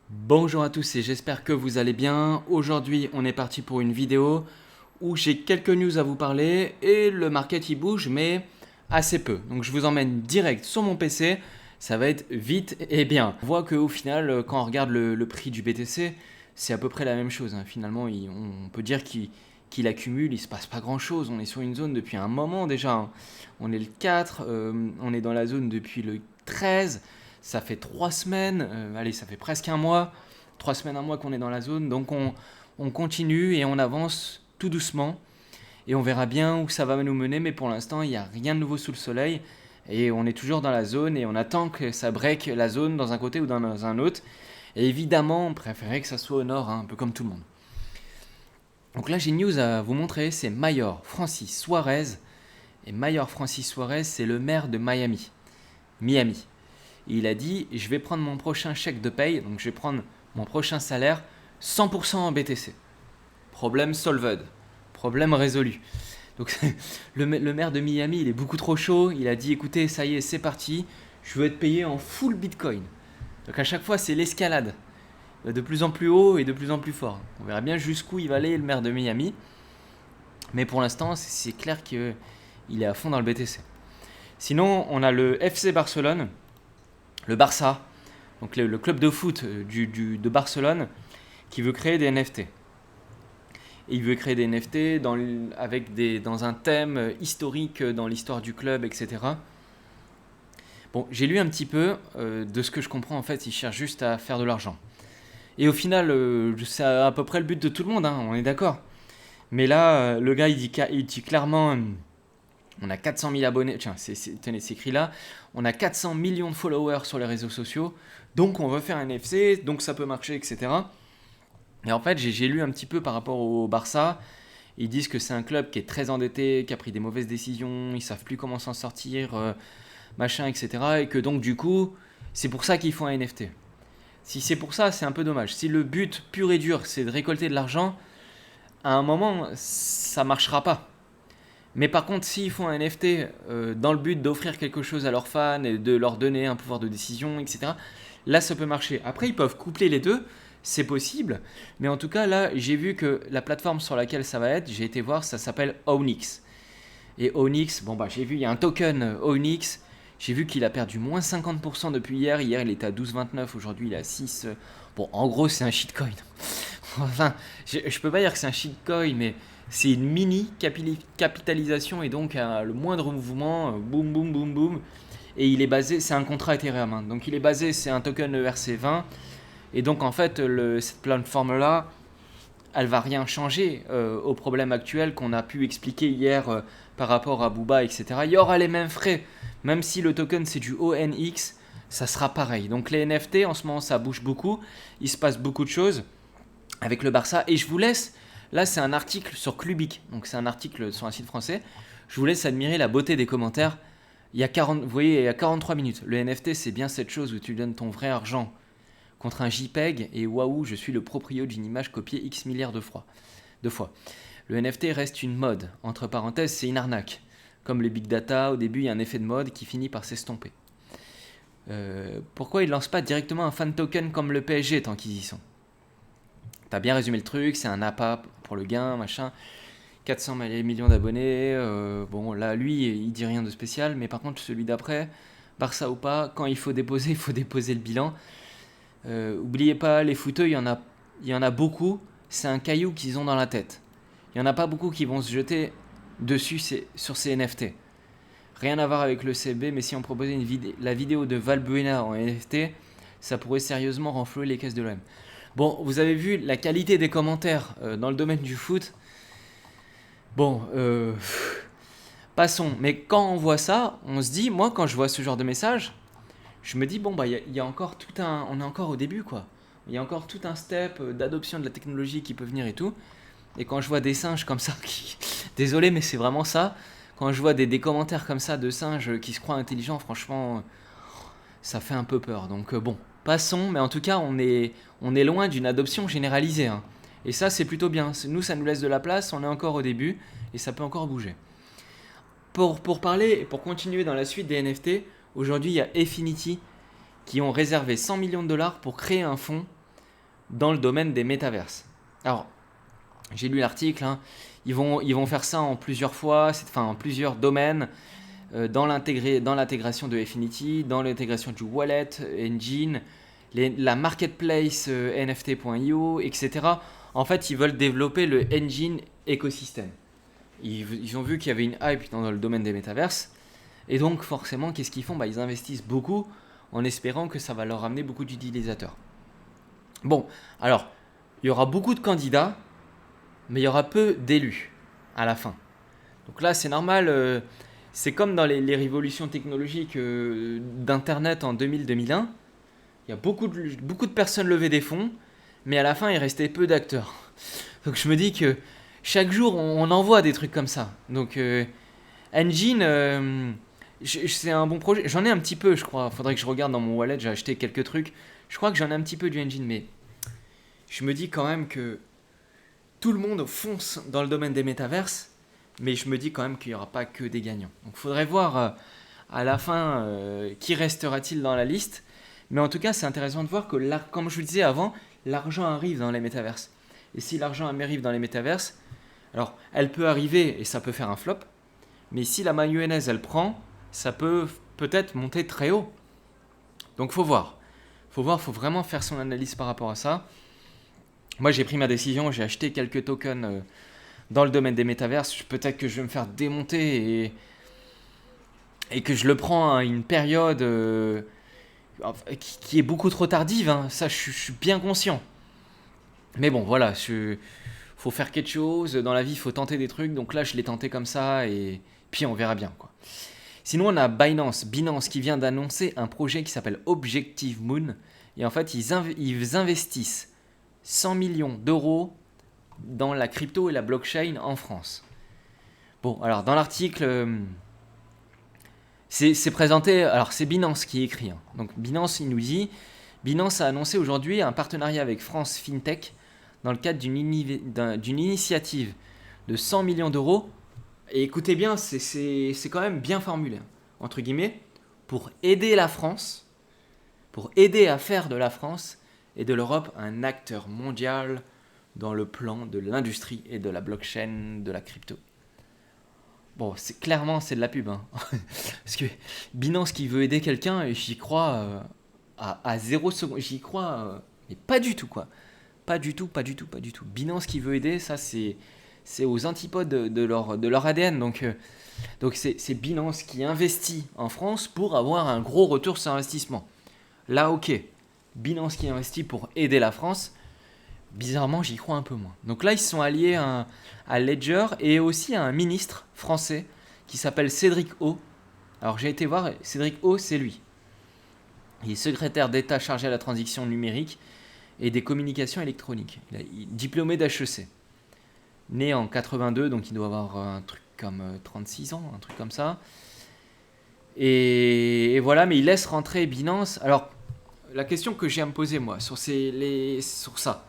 Bonjour à tous et j'espère que vous allez bien. Aujourd'hui, on est parti pour une vidéo où j'ai quelques news à vous parler et le market il bouge mais assez peu. Donc je vous emmène direct sur mon PC, ça va être vite et bien. On voit qu'au final, quand on regarde le prix du BTC, c'est à peu près la même chose, hein. Finalement, on peut dire qu'il accumule, il se passe pas grand chose. On est sur une zone depuis un moment déjà, hein. On est le 4, on est dans la zone depuis le 13. Ça fait 3 semaines, allez, ça fait presque un mois, 3 semaines, un mois qu'on est dans la zone. Donc on continue et on avance tout doucement. Et on verra bien où ça va nous mener. Mais pour l'instant, il n'y a rien de nouveau sous le soleil. Et on est toujours dans la zone et on attend que ça break la zone dans un côté ou dans un autre. Et évidemment, on préférait que ça soit au nord, hein, un peu comme tout le monde. Donc là, j'ai une news à vous montrer. C'est Mayor Francis Suarez. Et Mayor Francis Suarez, c'est le maire de Miami. Miami. Il a dit, je vais prendre mon prochain chèque de paye, donc je vais prendre mon prochain salaire 100% en BTC. Problème solved. Problème résolu. Donc le maire de Miami, il est beaucoup trop chaud. Il a dit, écoutez, ça y est, c'est parti. Je veux être payé en full Bitcoin. Donc à chaque fois, c'est l'escalade. De plus en plus haut et de plus en plus fort. On verra bien jusqu'où il va aller le maire de Miami. Mais pour l'instant, c'est clair qu'il est à fond dans le BTC. Sinon, on a le FC Barcelone, le Barça, donc le club de foot de Barcelone, qui veut créer des NFT. Et il veut créer des NFT dans un thème historique dans l'histoire du club, etc. Bon, j'ai lu un petit peu, de ce que je comprends, en fait, il cherche juste à faire de l'argent. Et au final, c'est à peu près le but de tout le monde, hein, on est d'accord. Mais là, le gars, il dit clairement, on a 400 000 abonnés, tiens, tenez, c'est écrit là, on a 400 millions de followers sur les réseaux sociaux, donc on veut faire un FC, donc ça peut marcher, etc. Et en fait, j'ai lu un petit peu par rapport au Barça, ils disent que c'est un club qui est très endetté, qui a pris des mauvaises décisions, ils savent plus comment s'en sortir, machin, etc. Et que donc du coup, c'est pour ça qu'ils font un NFT. Si c'est pour ça, c'est un peu dommage. Si le but pur et dur, c'est de récolter de l'argent, à un moment, ça marchera pas. Mais par contre, s'ils font un NFT dans le but d'offrir quelque chose à leurs fans et de leur donner un pouvoir de décision, etc., là, ça peut marcher. Après, ils peuvent coupler les deux, c'est possible. Mais en tout cas, là, j'ai vu que la plateforme sur laquelle ça va être, j'ai été voir, ça s'appelle Onyx. Et Onyx, bon, bah, j'ai vu, il y a un token Onyx. J'ai vu qu'il a perdu moins 50% depuis hier. Hier, il était à 12,29. Aujourd'hui, il est à 6. Bon, en gros, c'est un shitcoin. Enfin, je peux pas dire que c'est un shitcoin, mais c'est une mini capitalisation et donc le moindre mouvement, boum boum boum boum. Et il est basé, c'est un contrat Ethereum, hein. Donc il est basé, c'est un token ERC20. Et donc en fait, cette plateforme-là, elle va rien changer au problème actuel qu'on a pu expliquer hier par rapport à Booba, etc. Il y aura les mêmes frais, même si le token c'est du ONX, ça sera pareil. Donc les NFT en ce moment ça bouge beaucoup, il se passe beaucoup de choses avec le Barça. Et je vous laisse, là c'est un article sur Clubic, donc c'est un article sur un site français. Je vous laisse admirer la beauté des commentaires. Il y a 40, vous voyez, il y a 43 minutes. Le NFT c'est bien cette chose où tu donnes ton vrai argent contre un JPEG et waouh, je suis le proprio d'une image copiée X milliards de fois. Le NFT reste une mode. Entre parenthèses, c'est une arnaque. Comme les big data, au début, il y a un effet de mode qui finit par s'estomper. Pourquoi ils lancent pas directement un fan token comme le PSG tant qu'ils y sont? T'as bien résumé le truc, c'est un appât pour le gain, machin. 400 millions d'abonnés. Bon, là, lui, il dit rien de spécial, mais par contre, celui d'après, Barça ou pas, quand il faut déposer le bilan. Oubliez pas, les footeux, il y en a beaucoup. C'est un caillou qu'ils ont dans la tête. Il n'y en a pas beaucoup qui vont se jeter dessus sur ces NFT. Rien à voir avec le CB, mais si on proposait la vidéo de Valbuena en NFT, ça pourrait sérieusement renflouer les caisses de l'OM. Bon, vous avez vu la qualité des commentaires dans le domaine du foot. Bon, passons. Mais quand on voit ça, on se dit, moi, quand je vois ce genre de message, je me dis, bon, bah, il y a encore on est encore au début, quoi. Il y a encore tout un step d'adoption de la technologie qui peut venir et tout. Et quand je vois des singes comme ça, désolé, mais c'est vraiment ça. Quand je vois des commentaires comme ça de singes qui se croient intelligents, franchement, ça fait un peu peur. Donc bon, passons, mais en tout cas, on est loin d'une adoption généralisée, hein. Et ça, c'est plutôt bien. Nous, ça nous laisse de la place, on est encore au début, et ça peut encore bouger. Pour parler, pour continuer dans la suite des NFT, aujourd'hui, il y a Affinity qui ont réservé 100 millions de dollars pour créer un fonds dans le domaine des métaverses. Alors, j'ai lu l'article, hein, ils vont faire ça en plusieurs fois, en plusieurs domaines, dans l'intégration de Affinity, dans l'intégration du Wallet Engine, la marketplace NFT.io, etc. En fait, ils veulent développer le Engine écosystème. Ils ont vu qu'il y avait une hype dans le domaine des métaverses. Et donc, forcément, qu'est-ce qu'ils font? Ils investissent beaucoup en espérant que ça va leur ramener beaucoup d'utilisateurs. Bon, alors, il y aura beaucoup de candidats, mais il y aura peu d'élus à la fin. Donc là, c'est normal. C'est comme dans les révolutions technologiques d'Internet en 2000-2001. Il y a beaucoup de personnes levaient des fonds, mais à la fin, il restait peu d'acteurs. Donc je me dis que chaque jour, on en voit des trucs comme ça. Donc Engine, c'est un bon projet. J'en ai un petit peu, je crois. Faudrait que je regarde dans mon wallet. J'ai acheté quelques trucs. Je crois que j'en ai un petit peu du Engine, mais je me dis quand même que tout le monde fonce dans le domaine des métaverses, mais je me dis quand même qu'il n'y aura pas que des gagnants. Donc il faudrait voir à la fin qui restera-t-il dans la liste. Mais en tout cas, c'est intéressant de voir que, comme je vous le disais avant, l'argent arrive dans les métaverses. Et si l'argent arrive dans les métaverses, alors elle peut arriver et ça peut faire un flop, mais si la mayonnaise elle prend, ça peut peut-être monter très haut. Donc faut voir, faut vraiment faire son analyse par rapport à ça. Moi j'ai pris ma décision, j'ai acheté quelques tokens dans le domaine des métaverses. Peut-être que je vais me faire démonter et que je le prends à une période qui est beaucoup trop tardive, hein. Ça je suis bien conscient. Mais bon voilà, faut faire quelque chose, dans la vie il faut tenter des trucs, donc là je l'ai tenté comme ça et puis on verra bien quoi. Sinon on a Binance qui vient d'annoncer un projet qui s'appelle Objective Moon et en fait ils investissent 100 millions d'euros dans la crypto et la blockchain en France. Bon alors dans l'article c'est présenté, alors c'est Binance qui écrit, hein. Donc Binance il nous dit, Binance a annoncé aujourd'hui un partenariat avec France FinTech dans le cadre d'une initiative de 100 millions d'euros. Et écoutez bien, c'est quand même bien formulé, entre guillemets, pour aider la France, pour aider à faire de la France et de l'Europe un acteur mondial dans le plan de l'industrie et de la blockchain, de la crypto. Bon, clairement, c'est de la pub, hein. Parce que Binance qui veut aider quelqu'un, j'y crois à 0 seconde. J'y crois, mais pas du tout, quoi. Pas du tout. Binance qui veut aider, ça, c'est aux antipodes de leur ADN. Donc c'est Binance qui investit en France pour avoir un gros retour sur investissement. Là, ok. Binance qui investit pour aider la France. Bizarrement, j'y crois un peu moins. Donc là, ils se sont alliés à Ledger et aussi à un ministre français qui s'appelle Cédric O. Alors j'ai été voir, Cédric O, c'est lui. Il est secrétaire d'État chargé à la transition numérique et des communications électroniques. Il est diplômé d'HEC. Né en 82, donc il doit avoir un truc comme 36 ans, un truc comme ça. Et voilà, mais il laisse rentrer Binance. Alors, la question que j'ai à me poser, moi, sur ça,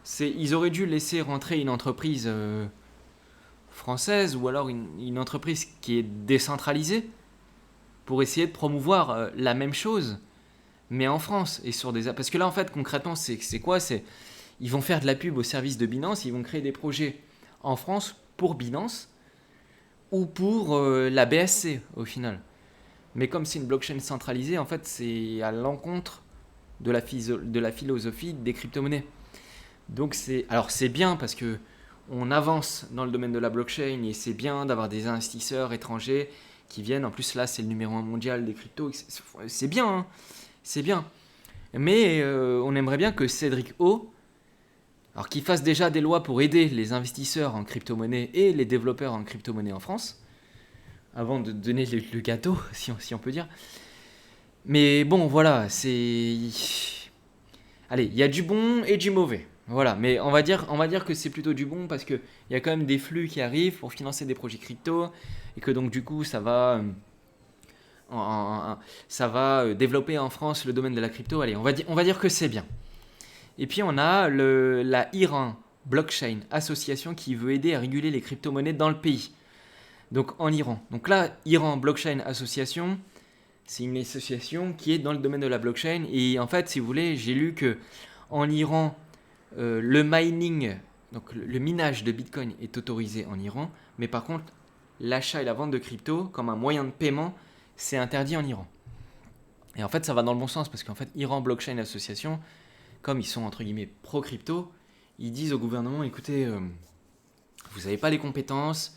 c'est ils auraient dû laisser rentrer une entreprise française ou alors une entreprise qui est décentralisée pour essayer de promouvoir la même chose, mais en France et sur des... Parce que là, en fait, concrètement, c'est quoi? Ils vont faire de la pub au service de Binance, ils vont créer des projets en France pour Binance ou pour la BSC au final. Mais comme c'est une blockchain centralisée, en fait, c'est à l'encontre de la philosophie des crypto-monnaies. Donc c'est bien parce que on avance dans le domaine de la blockchain et c'est bien d'avoir des investisseurs étrangers qui viennent. En plus là, c'est le numéro 1 mondial des cryptos. C'est bien, hein, c'est bien. Mais on aimerait bien que Cédric O, alors qu'il fasse déjà des lois pour aider les investisseurs en crypto-monnaie et les développeurs en crypto-monnaie en France, avant de donner le gâteau, si on peut dire. Mais bon, voilà, allez, il y a du bon et du mauvais. Voilà, mais on va dire que c'est plutôt du bon parce qu'il y a quand même des flux qui arrivent pour financer des projets crypto et que donc du coup ça va développer en France le domaine de la crypto. Allez, on va dire que c'est bien. Et puis on a la Iran Blockchain Association qui veut aider à réguler les crypto-monnaies dans le pays. Donc en Iran. Donc là, Iran Blockchain Association, c'est une association qui est dans le domaine de la blockchain. Et en fait, si vous voulez, j'ai lu que en Iran, le mining, donc le minage de Bitcoin est autorisé en Iran, mais par contre, l'achat et la vente de crypto comme un moyen de paiement, c'est interdit en Iran. Et en fait, ça va dans le bon sens parce qu'en fait, Iran Blockchain Association, comme ils sont entre guillemets pro-crypto, ils disent au gouvernement, écoutez, vous n'avez pas les compétences,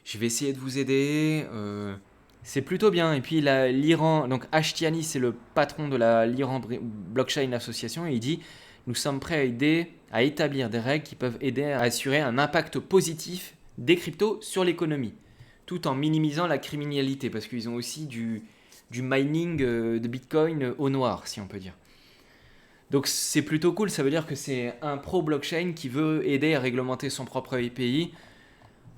je vais essayer de vous aider, c'est plutôt bien. Et puis l'Iran, donc Ashtiani, c'est le patron de l'Iran Blockchain Association, et il dit, nous sommes prêts à aider à établir des règles qui peuvent aider à assurer un impact positif des cryptos sur l'économie, tout en minimisant la criminalité, parce qu'ils ont aussi du mining de Bitcoin au noir, si on peut dire. Donc c'est plutôt cool, ça veut dire que c'est un pro-blockchain qui veut aider à réglementer son propre pays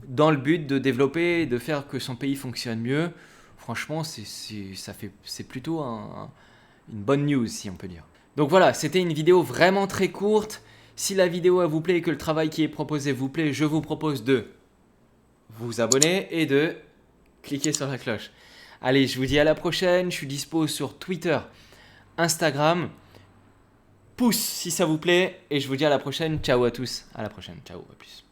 dans le but de développer et de faire que son pays fonctionne mieux. Franchement, c'est plutôt une bonne news, si on peut dire. Donc voilà, c'était une vidéo vraiment très courte. Si la vidéo elle vous plaît et que le travail qui est proposé vous plaît, je vous propose de vous abonner et de cliquer sur la cloche. Allez, je vous dis à la prochaine. Je suis dispo sur Twitter, Instagram. Pouce si ça vous plaît. Et je vous dis à la prochaine. Ciao à tous. À la prochaine. Ciao, à plus.